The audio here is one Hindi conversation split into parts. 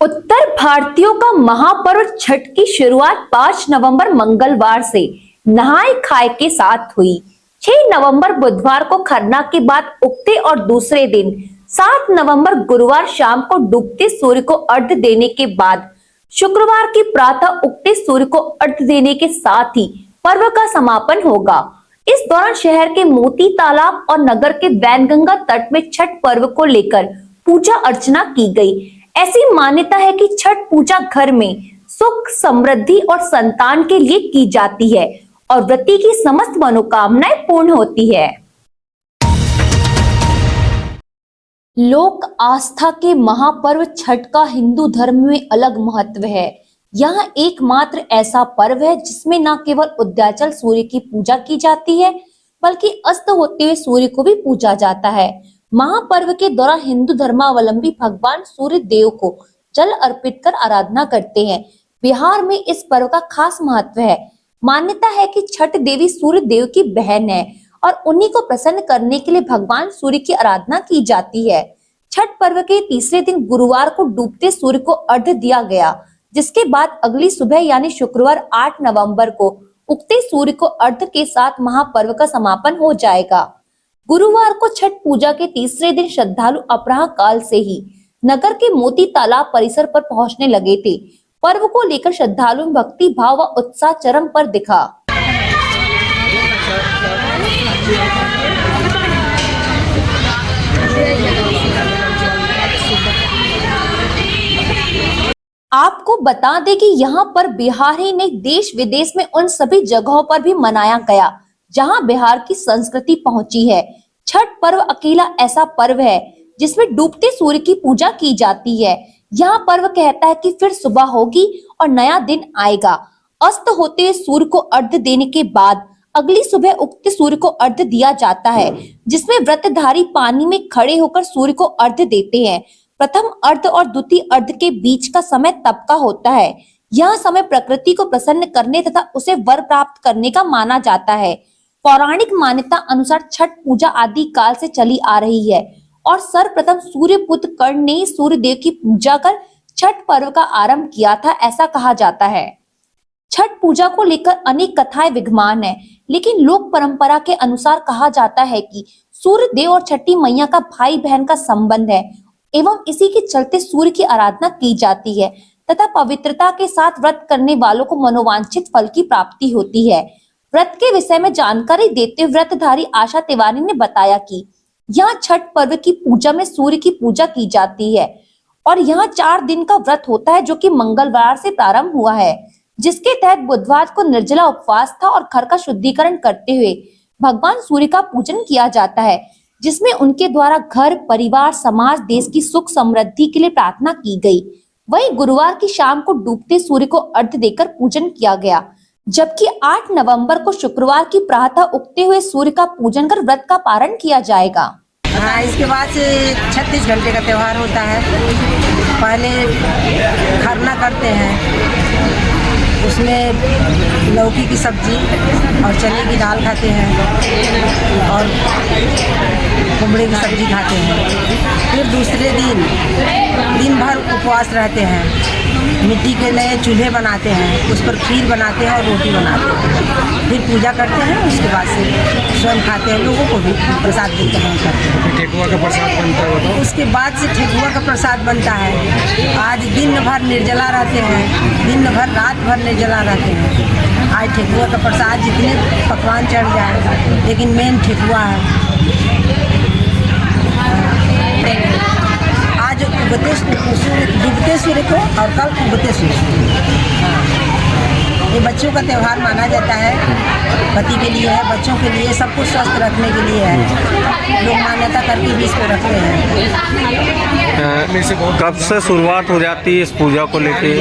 उत्तर भारतीयों का महापर्व छठ की शुरुआत 5 नवंबर मंगलवार से नहाय खाए के साथ हुई। 6 नवंबर बुधवार को खरना के बाद उगते और दूसरे दिन 7 नवंबर गुरुवार शाम को डूबते सूर्य को अर्घ्य देने के बाद शुक्रवार की प्रातः उगते सूर्य को अर्घ्य देने के साथ ही पर्व का समापन होगा। इस दौरान शहर के मोती तालाब और नगर के वैनगंगा तट में छठ पर्व को लेकर पूजा अर्चना की गई। ऐसी मान्यता है कि छठ पूजा घर में सुख, समृद्धि और संतान के लिए की जाती है और व्रती की समस्त मनोकामनाएं पूर्ण होती है। लोक आस्था के महापर्व छठ का हिंदू धर्म में अलग महत्व है। यह एकमात्र ऐसा पर्व है जिसमें न केवल उदयाचल सूर्य की पूजा की जाती है, बल्कि अस्त होते हुए सूर्य को भी पूजा जाता है। महापर्व के दौरान हिंदू धर्मावलंबी भगवान सूर्य देव को जल अर्पित कर आराधना करते हैं। बिहार में इस पर्व का खास महत्व है। मान्यता है कि छठ देवी सूर्य देव की बहन है और उन्हीं को प्रसन्न करने के लिए भगवान सूर्य की आराधना की जाती है। छठ पर्व के तीसरे दिन गुरुवार को डूबते सूर्य को अर्घ्य दिया गया, जिसके बाद अगली सुबह यानी शुक्रवार 8 नवंबर को उगते सूर्य को अर्घ्य के साथ महापर्व का समापन हो जाएगा। गुरुवार को छठ पूजा के तीसरे दिन श्रद्धालु अपराह काल से ही नगर के मोती तालाब परिसर पर पहुंचने लगे थे। पर्व को लेकर श्रद्धालुओं में भक्ति भाव व उत्साह चरम पर दिखा। आपको बता दें कि यहाँ पर बिहार ही नहीं देश विदेश में उन सभी जगहों पर भी मनाया गया जहां बिहार की संस्कृति पहुंची है। छठ पर्व अकेला ऐसा पर्व है जिसमें डूबते सूर्य की पूजा की जाती है। यह पर्व कहता है कि फिर सुबह होगी और नया दिन आएगा। अस्त होते हुए सूर्य को अर्घ्य देने के बाद अगली सुबह उगते सूर्य को अर्घ्य दिया जाता है, जिसमें व्रतधारी पानी में खड़े होकर सूर्य को अर्घ्य देते हैं। प्रथम अर्घ्य और द्वितीय अर्घ्य के बीच का समय तप का होता है। यह समय प्रकृति को प्रसन्न करने तथा उसे वर प्राप्त करने का माना जाता है। पौराणिक मान्यता अनुसार छठ पूजा आदि काल से चली आ रही है और सर्वप्रथम सूर्य पुत्र कर्ण ने सूर्य देव की पूजा कर छठ पर्व का आरंभ किया था, ऐसा कहा जाता है। छठ पूजा को लेकर अनेक कथाएं विद्यमान है, लेकिन लोक परंपरा के अनुसार कहा जाता है कि सूर्य देव और छठी मैया का भाई बहन का संबंध है एवं इसी के चलते सूर्य की आराधना की जाती है तथा पवित्रता के साथ व्रत करने वालों को मनोवांछित फल की प्राप्ति होती है। व्रत के विषय में जानकारी देते हुए व्रतधारी आशा तिवारी ने बताया कि यहाँ छठ पर्व की पूजा में सूर्य की पूजा की जाती है और यहाँ 4 दिन का व्रत होता है, जो कि मंगलवार से प्रारंभ हुआ है, जिसके तहत बुधवार को निर्जला उपवास था और घर का शुद्धिकरण करते हुए भगवान सूर्य का पूजन किया जाता है, जिसमें उनके द्वारा घर, परिवार, समाज, देश की सुख समृद्धि के लिए प्रार्थना की गई। वहीं गुरुवार की शाम को डूबते सूर्य को अर्घ्य देकर पूजन किया गया, जबकि 8 नवंबर को शुक्रवार की प्रातः उगते हुए सूर्य का पूजन कर व्रत का पारण किया जाएगा। हाँ, इसके बाद से 36 घंटे का त्योहार होता है। पहले खरना करते हैं, उसमें लौकी की सब्जी और चने की दाल खाते हैं और कुमड़े की सब्जी खाते हैं। फिर दूसरे दिन भर उपवास रहते हैं। मिट्टी के नए चूल्हे बनाते हैं, उस पर खीर बनाते हैं और रोटी बनाते हैं। फिर पूजा करते हैं, उसके बाद से स्वयं खाते हैं, लोगों को भी प्रसाद वितरण करते हैं। ठेकुआ का प्रसाद बनता है बताओ। उसके बाद से ठेकुआ का प्रसाद बनता है। आज दिन भर निर्जला रहते हैं, दिन भर रात भर निर्जला रहते हैं। आज ठेकुआ का प्रसाद जितने पकवान चढ़ जाए, लेकिन मेन ठेकुआ है। आज डूबते सूर्य को और कल उगते सूर्य को। ये बच्चों का त्योहार माना जाता है, पति के लिए है, बच्चों के लिए, सबको स्वस्थ रखने के लिए है। लोग मान्यता करके भी इसको रखते हैं। कब से शुरुआत हो जाती है इस पूजा को लेके?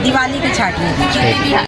दिवाली के छठ में।